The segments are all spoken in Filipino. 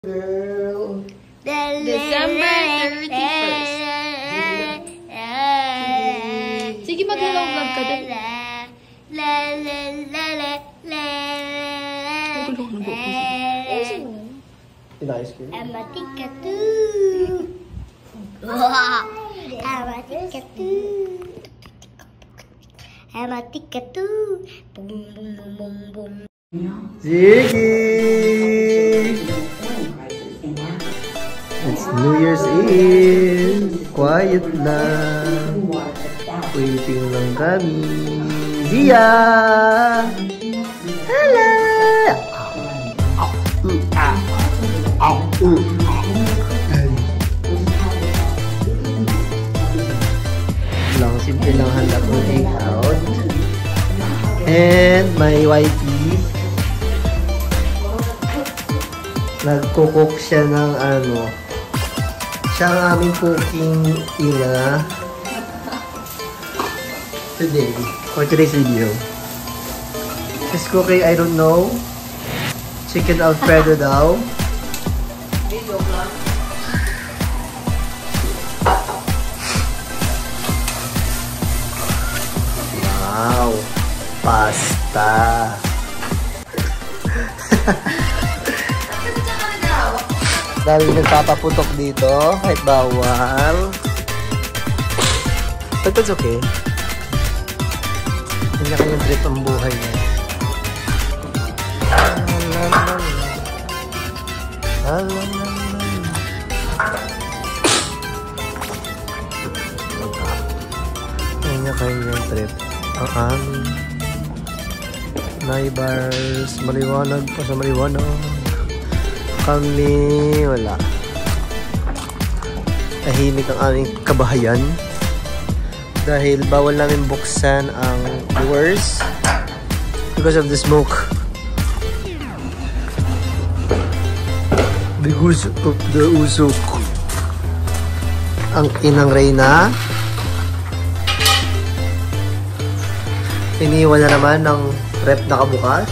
Girl. December 31st. Sige, mag-hello vlog ka din. Inayos ko yun. Amatikatu. Amatikatu. Amatikatu. Bum bum bum bum bum. Ziggy! It's New Year's Eve. Quiet lang. Waiting lang kami. Zia! Hello! Lang, simple lang handa ko out. And my wifey, nagkukok siya ng ano. Siya ang aming cooking ina today, for today's video. She's cooking, I don't know, chicken Alfredo daw. Wow, pasta. Dahil nagpapaputok dito, kahit bawal. But that's okay. Kanya-kanyang trip ang buhay niya. Kanya-kanyang trip ang aming neighbors. Maliwanag pa sa maliwanag. Kami wala. Tahimik ang aming kabahayan dahil bawal namin buksan ang doors because of the smoke. Because of the usok. Ang inang Reyna iniwan na naman ng rep na kabukas.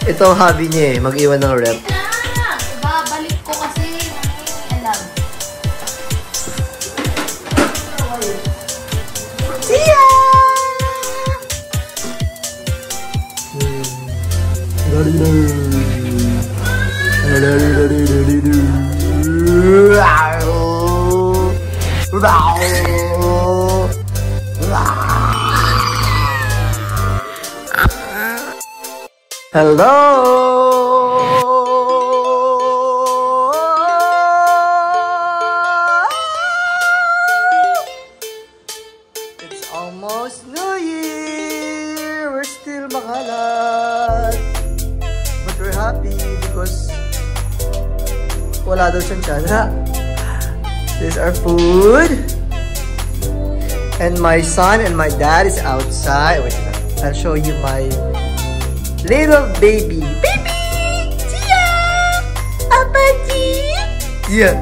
Ito ang hobby niya eh, mag-iwan ng rep. Babalik ko kasi alam. Siya! Hello! It's almost New Year! We're still makalat. But we're happy because wala daw siyang tiyan. This is our food. And my son and my dad is outside. Wait, I'll show you my little baby. Baby! Zia! Apaji! Zia!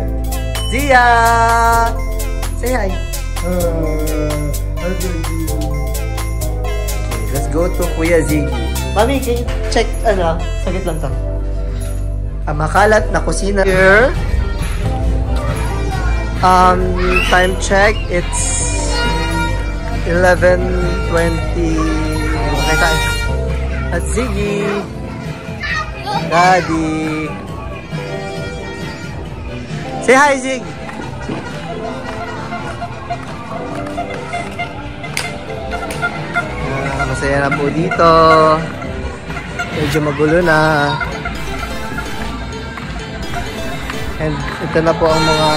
Zia! Say hi. Okay, let's go to Kuya Ziggy. Mami, can you check, sagit lang to. Ang makalat na kusina. Here. Time check, it's 11:20. Okay tayo. At Ziggy, Daddy. Say hi, Zig. Masaya na po dito. Medyo magulo na. And ito na po ang mga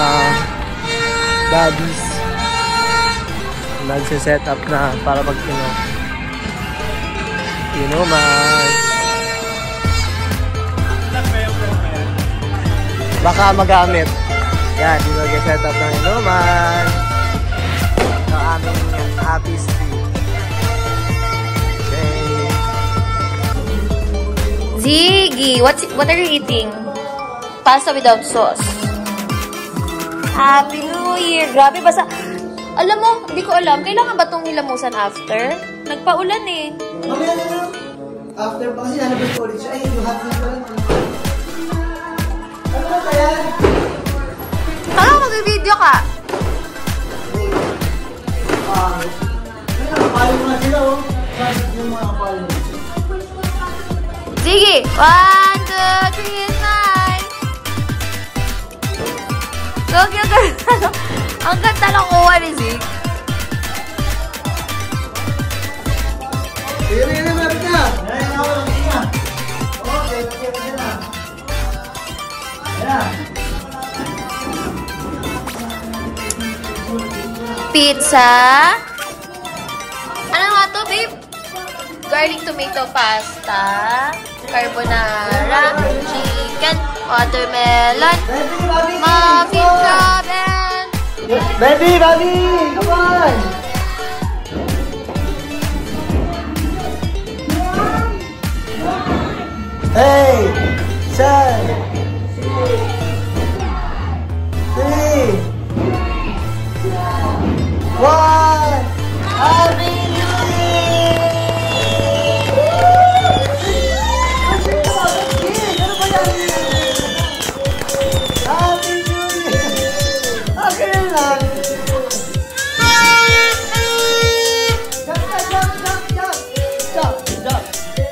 daddies. Nagsiset up na para mag-inom. Inuman. Baka magamit. Yan, di mag-set up ng inuman. Ito aming happy street. Okay. Ziggy, what are you eating? Pasta without sauce. Happy New Year! Grabe, basta... Alam mo, hindi ko alam. Kailangan ba itong hilamusan after? Nagpaulan eh. After pa kasi nalabas ko ulit siya. Ay, you have to run. Ano ba kaya? Ano, mag-video ka? Nakapalo mo na sila, oh. Bakit yung mga kapalo? Sige! 1, 2, 3, and 9! Go, go, go! Ang ganda lang kuha ni Zig. Sige, sige, sige, malapit na. Ayan, ako lang, sige na. Okay, okay na. Ayan. Pizza. Ano nga to, babe? Garlic tomato pasta. Carbonara. Chicken. Watermelon. Muffin top and... Baby, baby! Come on! Hey! Son! 3! 1! Happy New Year! Ano ba yan? Happy New Year! Okay lang! Jump, jump, jump, jump! Jump, jump!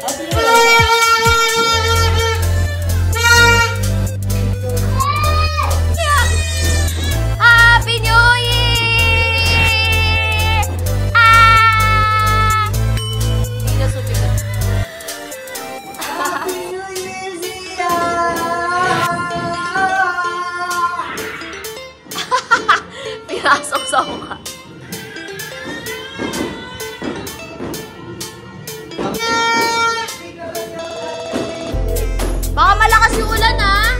Happy New Year! Happy New Year! Ah! Hindi na sumigot. Happy New Year, Zia! Pinasok sa mukha. Baka malakas yung ulan, ha?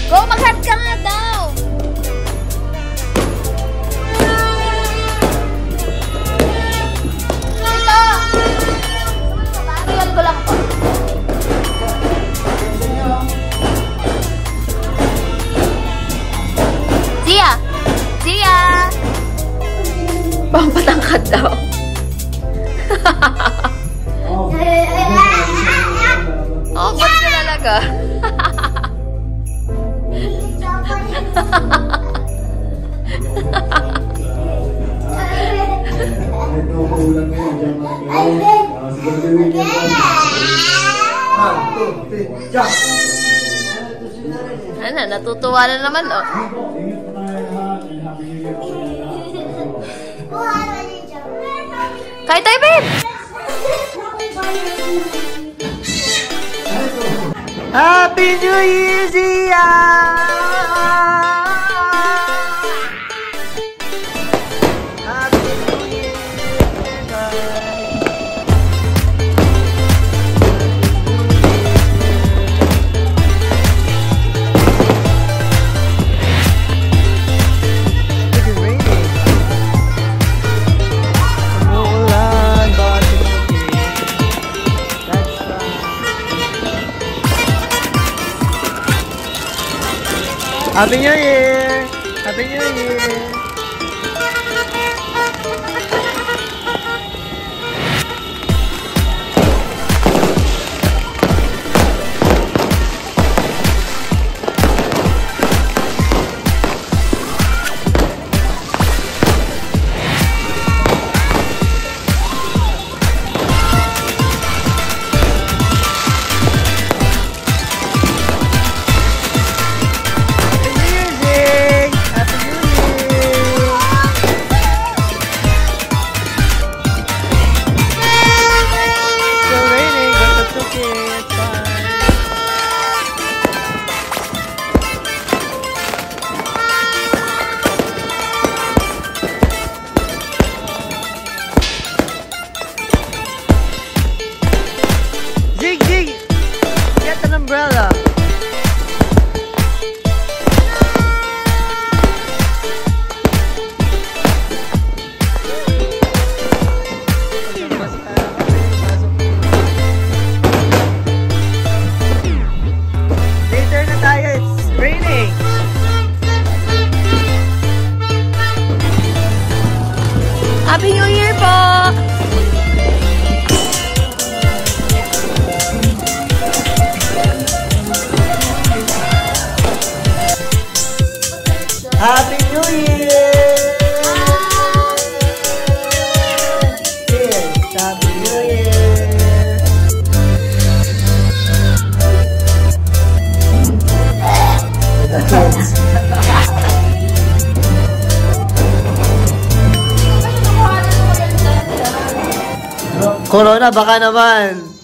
Go, mag-hat ka nga daw! Ito! Tingnan ko lang po. Zia! Zia! Pampatangkad daw. Oh, ba't ka talaga? Ano, natutuwa na naman, oh. Kain tayo, babe! Happy New Year, Zia! Happy New Year, It's raining. Umuulan, but it's okay. That's fine. Happy New Year! Happy New Year! Happy Corona, baka naman.